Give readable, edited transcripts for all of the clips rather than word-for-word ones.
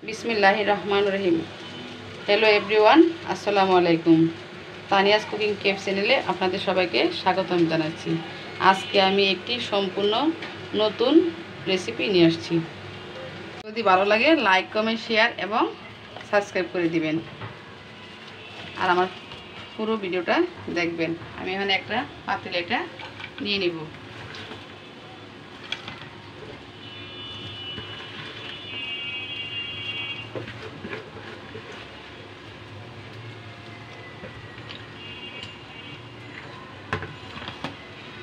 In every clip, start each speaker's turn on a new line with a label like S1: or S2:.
S1: বিসমিল্লাহির রহমানির রহিম। Hello everyone, আসসালামু আলাইকুম। তানিয়াস কুকিং কেফ চ্যানেলে আপনাদের সবাইকে স্বাগতম জানাচ্ছি। আজকে আমি একটি সম্পূর্ণ নতুন রেসিপি নিয়ে আসছি। যদি ভালো লাগে লাইক কমেন্ট শেয়ার এবং সাবস্ক্রাইব করে দিবেন আর আমার পুরো ভিডিওটা দেখবেন। আমি এখানে একটা পাতিলে এটা নিয়ে নিব।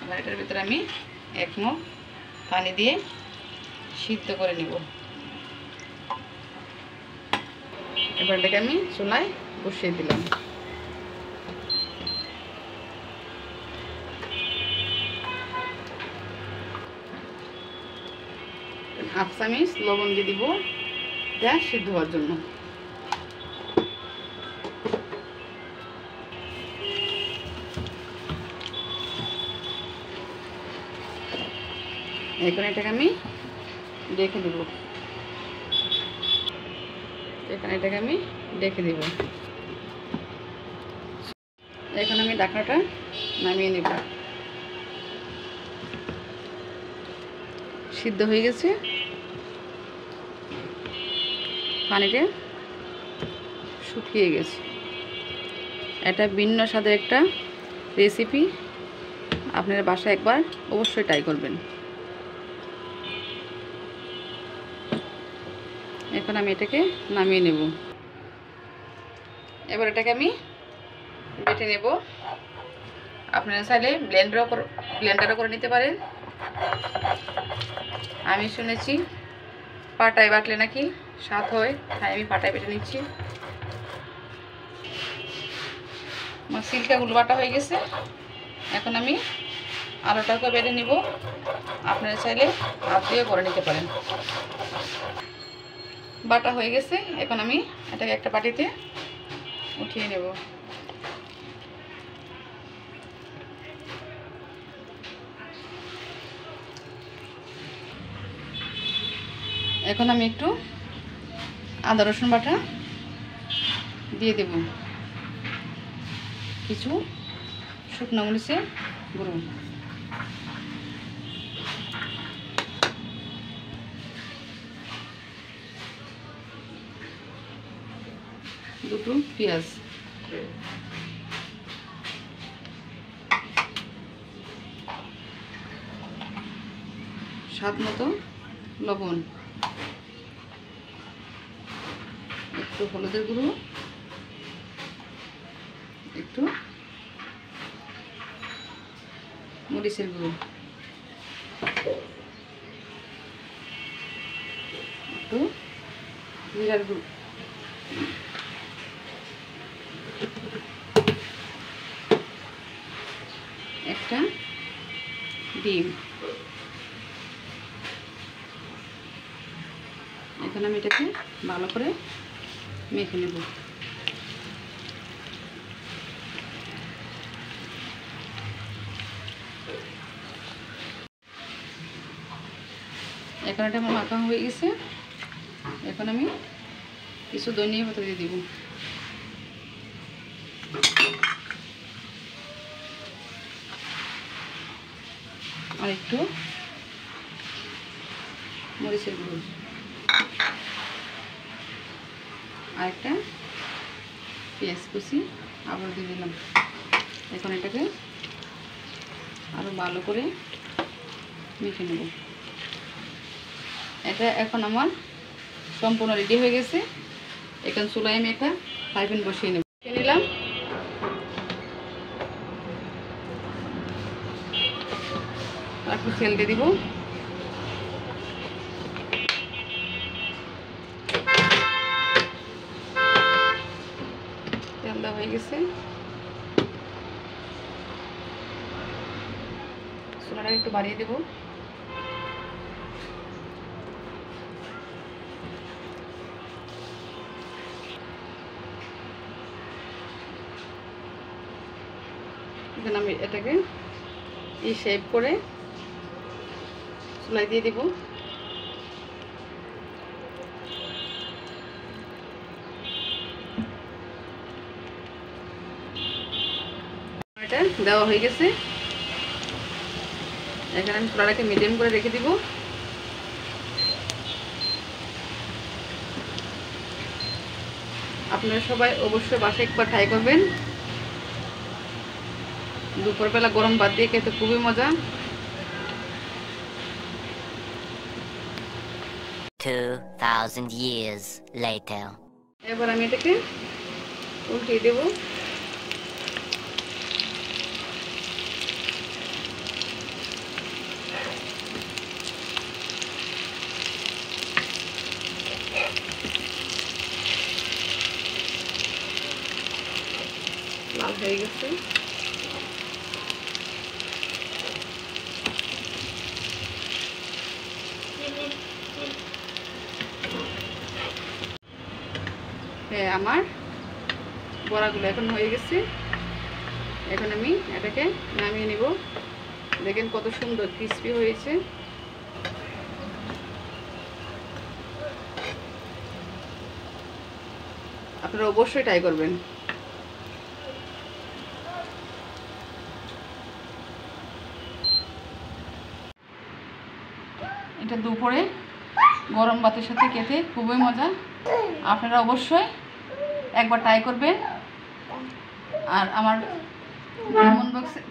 S1: এবার এটার ভিতরে আমি 1 মগ পানি দিয়ে সিদ্ধ করে নিব। এবার এটাকে আমি চুলায় বসিয়ে দিলাম। হাফ চামচ লবণ দিয়ে দিব এটা সিদ্ধ হওয়ার জন্য। এখন এটাকে আমি ঢেকে দেব। এখন এটাকে আমি ঢেকে দেব। এখন আমি ঢাকনাটা নামিয়ে নেব। সিদ্ধ হয়ে গেছে, পানিটা শুকিয়ে গেছে। এটা ভিন্ন স্বাদের একটা রেসিপি, আপনারা বাসায় একবার অবশ্যই ট্রাই করবেন। এখন আমি এটাকে নামিয়ে নেব। এবার এটাকে আমি বেটে নেব। আপনারা চাইলে ব্লেন্ডারও করে নিতে পারেন। আমি শুনেছি পাটায় বাটলে নাকি স্বাদ হয়, তাই আমি পাটায় বেটে নিচ্ছি। আমার সিল্কাগুলো বাটা হয়ে গেছে। এখন আমি আলুটাকে বেটে নিব। আপনারা চাইলে হাত দিয়েও করে নিতে পারেন। বাটা হয়ে গেছে, এখন আমি এটাকে একটা বাটিতে উঠিয়ে নেব। এখন আমি একটু আদা রসুন বাটা দিয়ে দেব, কিছু শুকনো মরিচের গুঁড়ো, দুটো পেঁয়াজ, স্বাদ মতো লবণ, একটু হলুদের গুঁড়ো, একটু মরিচের গুঁড়ো, একটু জিরার গুঁড়ো, একটা ডিম। এখন আমি এটাকে ভালো করে মেখে নেব। এখন এটা আমার মাখা হয়ে গেছে। এখন আমি কিছু ধনিয়া পাতা দিয়ে দিব, আর একটু মরিচের গুঁড়ো, আর একটা পেঁয়াজ কুচি আবার দিয়ে দিলাম। এখন এটাকে আরও ভালো করে মেখে নেব। এটা এখন আমার সম্পূর্ণ রেডি হয়ে গেছে। এখন চুলায় আমি একটা ফ্রাই প্যান বসিয়ে নেব। নিলাম, একটু তেল দিয়ে দিব। তেল দেওয়া হয়ে গেছে, চুলাটা একটু বাড়িয়ে দেব। এখন আমি এটাকে এই শেপ করে চুলায় দিয়ে দিব। এটা দেওয়া হয়ে গেছে। এখানে আমি চুলাটাকে মিডিয়াম করে রেখে দিব। আপনারা সবাই অবশ্যই বাসায় একবার ট্রাই করবেন। দুপুরবেলা গরম ভাত দিয়ে খেতে খুবই মজা।
S2: 2000 years later.
S1: এবার আমি এটাকে উল্টিয়ে দেব। লাল হয়ে গেছে। হ্যাঁ, আমার বড়াগুলো এখন হয়ে গেছে। এখন আমি এটাকে নামিয়ে নিব। দেখেন কত সুন্দর ক্রিস্পি হয়েছে। আপনারা অবশ্যই ট্রাই করবেন। এটা দুপুরে গরম ভাতের সাথে খেতে খুবই মজা। আপনারা অবশ্যই একবার ট্রাই করবেন। আর আমার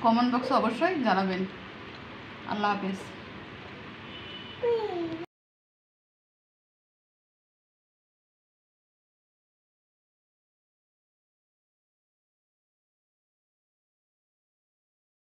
S1: কমেন্ট বক্সে অবশ্যই জানাবেন। আল্লাহ হাফেজ।